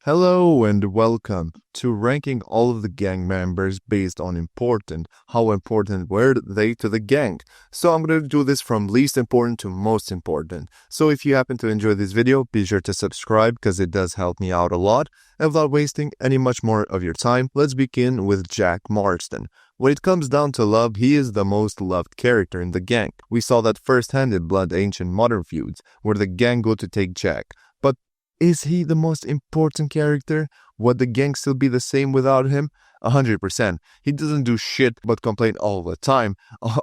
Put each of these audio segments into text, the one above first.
Hello and welcome to ranking all of the gang members based on how important were they to the gang. So I'm going to do this from least important to most important. So if you happen to enjoy this video, be sure to subscribe because it does help me out a lot. And without wasting any much more of your time, let's begin with Jack Marston. When it comes down to love, he is the most loved character in the gang. We saw that firsthand in Blood Ancient Modern feuds, where the gang go to take Jack. But is he the most important character? Would the gang still be the same without him? 100%. He doesn't do shit but complain all the time.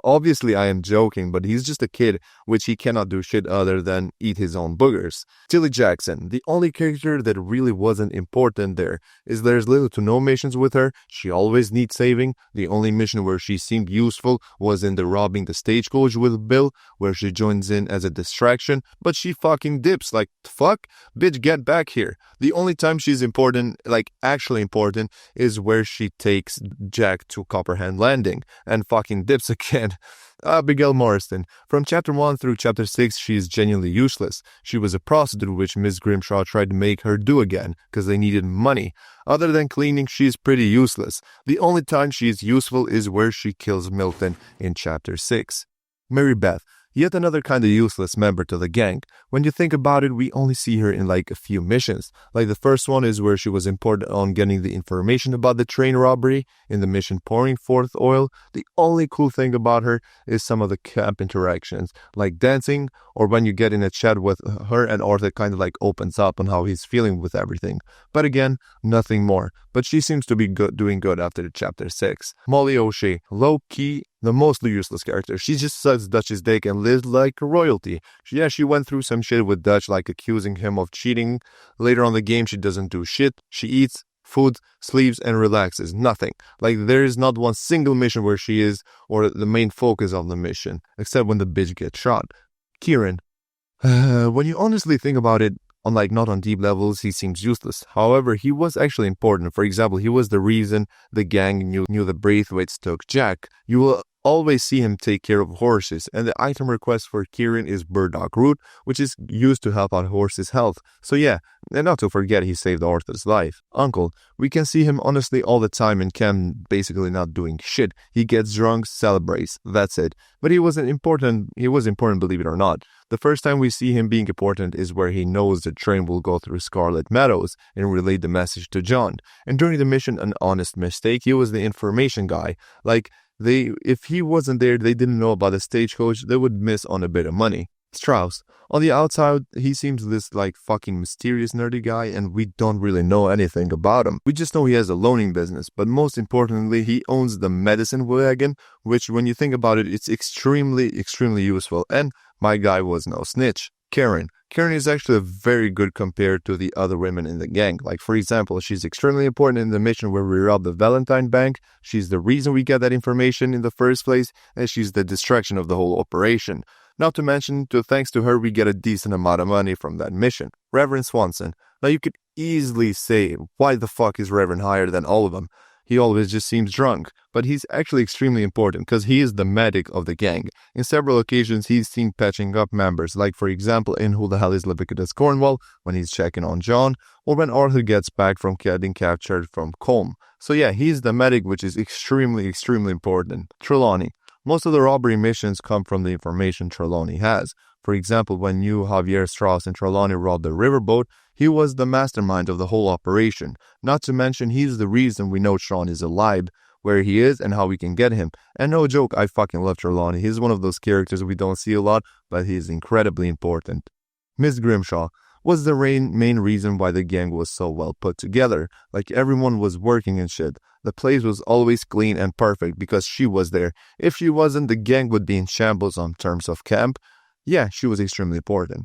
Obviously I am joking, but he's just a kid, which he cannot do shit other than eat his own boogers. Tilly Jackson, the only character that really wasn't important there, is there's little to no missions with her. She always needs saving. The only mission where she seemed useful was in the robbing the stagecoach with Bill, where she joins in as a distraction, but she fucking dips. Like, fuck? Bitch, get back here. The only time she's important, like actually important, is where she takes Jack to Copperhead Landing and fucking dips again. Abigail Marston. From chapter 1 through chapter 6, she is genuinely useless. She was a prostitute which Miss Grimshaw tried to make her do again because they needed money. Other than cleaning, she is pretty useless. The only time she is useful is where she kills Milton in chapter 6. Mary Beth. Yet another kind of useless member to the gang. When you think about it, we only see her in like a few missions. Like the first one is where she was important on getting the information about the train robbery in the mission Pouring Forth Oil. The only cool thing about her is some of the camp interactions, like dancing, or when you get in a chat with her and Arthur kind of like opens up on how he's feeling with everything. But again, nothing more. But she seems to be doing good after the chapter 6. Molly O'Shea, low-key, the mostly useless character. She just sucks Dutch's dick and lives like royalty. She went through some shit with Dutch, like accusing him of cheating. Later on in the game, she doesn't do shit. She eats, food, sleeps, and relaxes. Nothing. Like, there is not one single mission where she is, or the main focus of the mission, except when the bitch gets shot. Kieran. When you honestly think about it, not on deep levels, he seems useless. However, he was actually important. For example, he was the reason the gang knew the Braithwaites took Jack. You will always see him take care of horses, and the item request for Kieran is burdock root, which is used to help out horses' health. So yeah, and not to forget he saved Arthur's life. Uncle, we can see him honestly all the time in camp, basically not doing shit. He gets drunk, celebrates, that's it. But he was important, believe it or not. The first time we see him being important is where he knows the train will go through Scarlet Meadows and relay the message to John. And during the mission An Honest Mistake, he was the information guy. Like, if he wasn't there, they didn't know about the stagecoach, they would miss on a bit of money. Strauss. On the outside, he seems this like fucking mysterious nerdy guy, and we don't really know anything about him. We just know he has a loaning business, but most importantly, he owns the medicine wagon, which when you think about it, it's extremely useful, and my guy was no snitch. Karen is actually very good compared to the other women in the gang. Like, for example, she's extremely important in the mission where we rob the Valentine Bank. She's the reason we get that information in the first place, and she's the distraction of the whole operation. Not to mention, thanks to her, we get a decent amount of money from that mission. Reverend Swanson. Now, you could easily say, why the fuck is Reverend higher than all of them? He always just seems drunk, but he's actually extremely important because he is the medic of the gang. In several occasions, he's seen patching up members, like for example in Who the Hell is Leviticus Cornwall, when he's checking on John, or when Arthur gets back from getting captured from Combe. So yeah, he's the medic, which is extremely important. Trelawney. Most of the robbery missions come from the information Trelawney has. For example, when Javier Strauss and Trelawney robbed the riverboat, he was the mastermind of the whole operation. Not to mention, he's the reason we know Sean is alive, where he is, and how we can get him. And no joke, I fucking love Trelawney. He's one of those characters we don't see a lot, but he's incredibly important. Miss Grimshaw was the main reason why the gang was so well put together. Like, everyone was working and shit. The place was always clean and perfect because she was there. If she wasn't, the gang would be in shambles on terms of camp. Yeah, she was extremely important.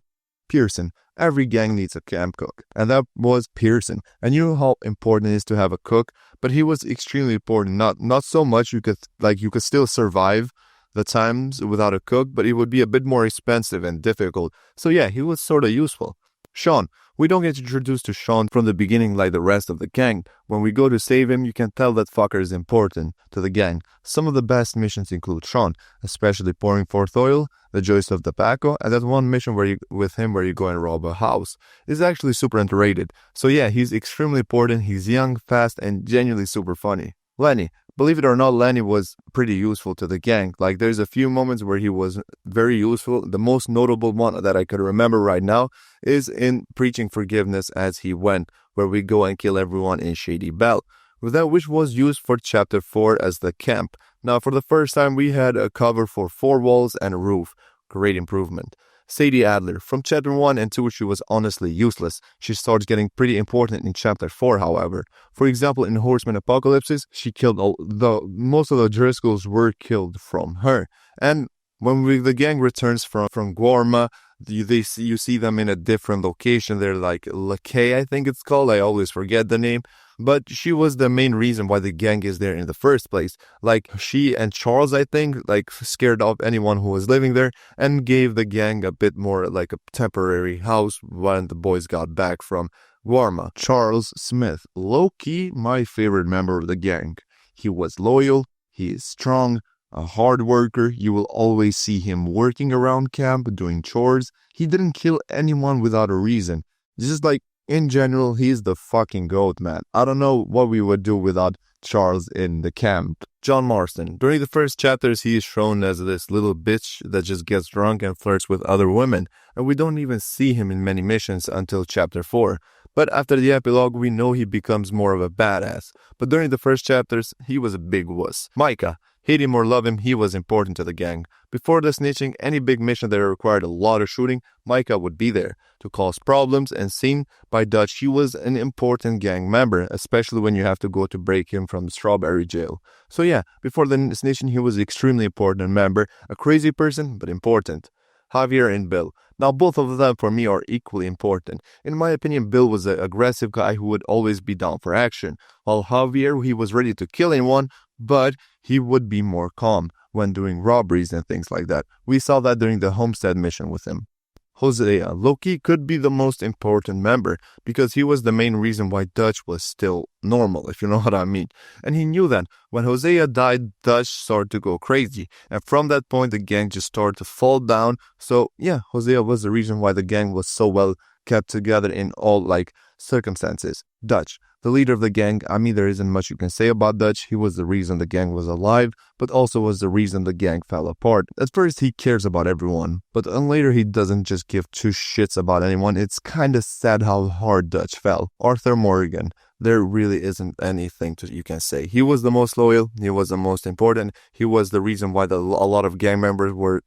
Pearson. Every gang needs a camp cook, and that was Pearson. And you know how important it is to have a cook, but he was extremely important. Not so much you could still survive the times without a cook, but it would be a bit more expensive and difficult. So yeah, he was sort of useful. Sean We don't get introduced to Sean from the beginning like the rest of the gang. When we go to save him, you can tell that fucker is important to the gang. Some of the best missions include Sean, especially pouring forth oil, the joys of tobacco, and that one mission where you go and rob a house. It's actually super underrated. So yeah, he's extremely important, he's young, fast, and genuinely super funny. Lenny. Believe it or not, Lenny was pretty useful to the gang. Like, there's a few moments where he was very useful. The most notable one that I could remember right now is in preaching forgiveness as he went, where we go and kill everyone in Shady Belle, which was used for chapter 4 as the camp. Now, for the first time, we had a cover for 4 walls and a roof. Great improvement. Sadie Adler. From chapter 1 and 2, she was honestly useless. She starts getting pretty important in chapter 4, however. For example, in Horseman Apocalypses, she killed most of the Driscolls were killed from her. And when the gang returns from Guarma, you see them in a different location. They're like Lakay, I think it's called. I always forget the name. But she was the main reason why the gang is there in the first place. Like, she and Charles, I think, like, scared off anyone who was living there and gave the gang a bit more like a temporary house when the boys got back from Guarma. Charles Smith, low-key my favorite member of the gang. He was loyal, he is strong, a hard worker. You will always see him working around camp, doing chores. He didn't kill anyone without a reason. Just like, in general, he's the fucking GOAT, man. I don't know what we would do without Charles in the camp. John Marston. During the first chapters, he is shown as this little bitch that just gets drunk and flirts with other women, and we don't even see him in many missions until chapter 4. But after the epilogue, we know he becomes more of a badass. But during the first chapters, he was a big wuss. Micah. Hate him or love him, he was important to the gang. Before the snitching, any big mission that required a lot of shooting, Micah would be there to cause problems, and seen by Dutch, he was an important gang member, especially when you have to go to break him from the Strawberry Jail. So yeah, before the snitching, he was an extremely important member, a crazy person, but important. Javier and Bill. Now, both of them for me are equally important. In my opinion, Bill was an aggressive guy who would always be down for action, while Javier, he was ready to kill anyone, but he would be more calm when doing robberies and things like that. We saw that during the Homestead mission with him. Hosea. Loki could be the most important member because he was the main reason why Dutch was still normal, if you know what I mean. And he knew that. When Hosea died, Dutch started to go crazy. And from that point, the gang just started to fall down. So yeah, Hosea was the reason why the gang was so well kept together in all circumstances. Dutch. The leader of the gang, I mean, there isn't much you can say about Dutch. He was the reason the gang was alive, but also was the reason the gang fell apart. At first, he cares about everyone, but then later he doesn't just give 2 shits about anyone. It's kinda sad how hard Dutch fell. Arthur Morgan. There really isn't anything you can say. He was the most loyal. He was the most important. He was the reason why a lot of gang members were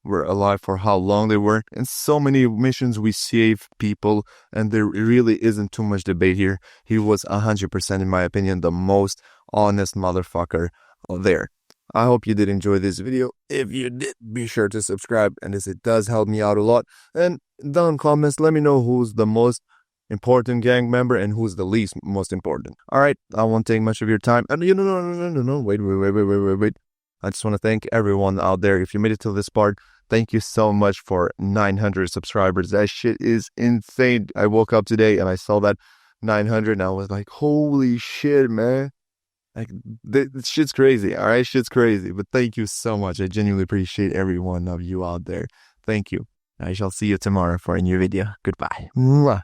alive for how long they were. In so many missions we save people, and there really isn't too much debate here. He was 100%, in my opinion, the most honest motherfucker there. I hope you did enjoy this video. If you did, be sure to subscribe, and it does help me out a lot. And down in comments, let me know who's the most important gang member and who's the least most important. Alright, I won't take much of your time. And no, wait. I just want to thank everyone out there. If you made it to this part, thank you so much for 900 subscribers. That shit is insane. I woke up today and I saw that 900 and I was like, holy shit, man. Like, this shit's crazy. All right, shit's crazy. But thank you so much. I genuinely appreciate every one of you out there. Thank you. I shall see you tomorrow for a new video. Goodbye. Mwah.